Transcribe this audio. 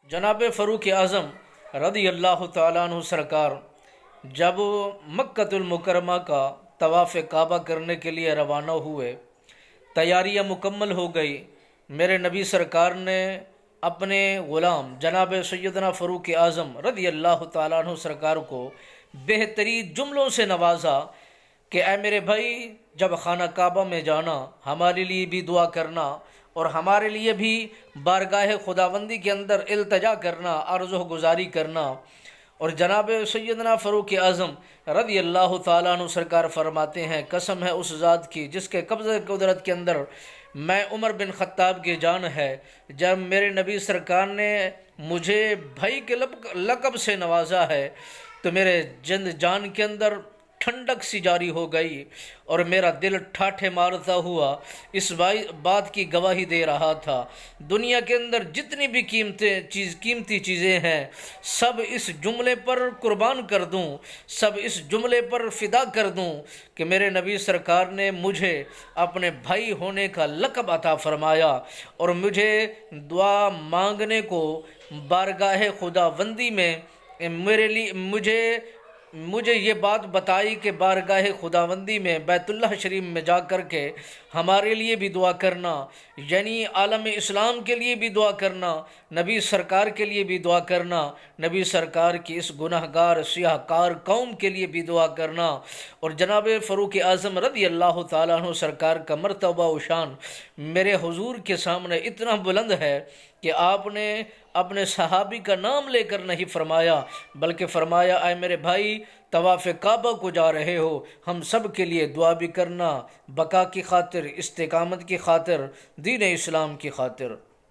جناب فاروق اعظم رضی اللہ تعالیٰ عنہ سرکار جب مکۃ المکرمہ کا طواف کعبہ کرنے کے لیے روانہ ہوئے، تیاریاں مکمل ہو گئی، میرے نبی سرکار نے اپنے غلام جناب سیدنا فاروق اعظم رضی اللہ تعالیٰ عنہ سرکار کو بہترین جملوں سے نوازا کہ اے میرے بھائی، جب خانہ کعبہ میں جانا ہمارے لیے بھی دعا کرنا اور ہمارے لیے بھی بارگاہ خداوندی کے اندر التجا کرنا، عرض و گزاری کرنا۔ اور جناب سیدنا فاروق اعظم رضی اللہ تعالیٰ عنہ سرکار فرماتے ہیں، قسم ہے اس ذات کی جس کے قبضہ قدرت کے اندر میں عمر بن خطاب کی جان ہے، جب میرے نبی سرکار نے مجھے بھائی کے لقب سے نوازا ہے تو میرے جان کے اندر ٹھنڈک سی جاری ہو گئی اور میرا دل ٹھاٹھے مارتا ہوا اس بات کی گواہی دے رہا تھا، دنیا کے اندر جتنی بھی قیمتی چیزیں ہیں سب اس جملے پر قربان کر دوں، سب اس جملے پر فدا کر دوں کہ میرے نبی سرکار نے مجھے اپنے بھائی ہونے کا لقب عطا فرمایا اور مجھے دعا مانگنے کو بارگاہ خداوندی میں مجھے یہ بات بتائی کہ بارگاہ خداوندی میں بیت اللہ شریف میں جا کر کے ہمارے لیے بھی دعا کرنا، یعنی عالم اسلام کے لیے بھی دعا کرنا، نبی سرکار کے لیے بھی دعا کرنا، نبی سرکار کی اس گناہ گار سیاہ کار قوم کے لیے بھی دعا کرنا۔ اور جناب فاروق اعظم رضی اللہ تعالیٰ عنہ سرکار کا مرتبہ و شان میرے حضور کے سامنے اتنا بلند ہے کہ آپ نے اپنے صحابی کا نام لے کر نہیں فرمایا، بلکہ فرمایا اے میرے بھائی، طواف کعبہ کو جا رہے ہو، ہم سب کے لیے دعا بھی کرنا، بقا کی خاطر، استقامت کی خاطر، دین اسلام کی خاطر۔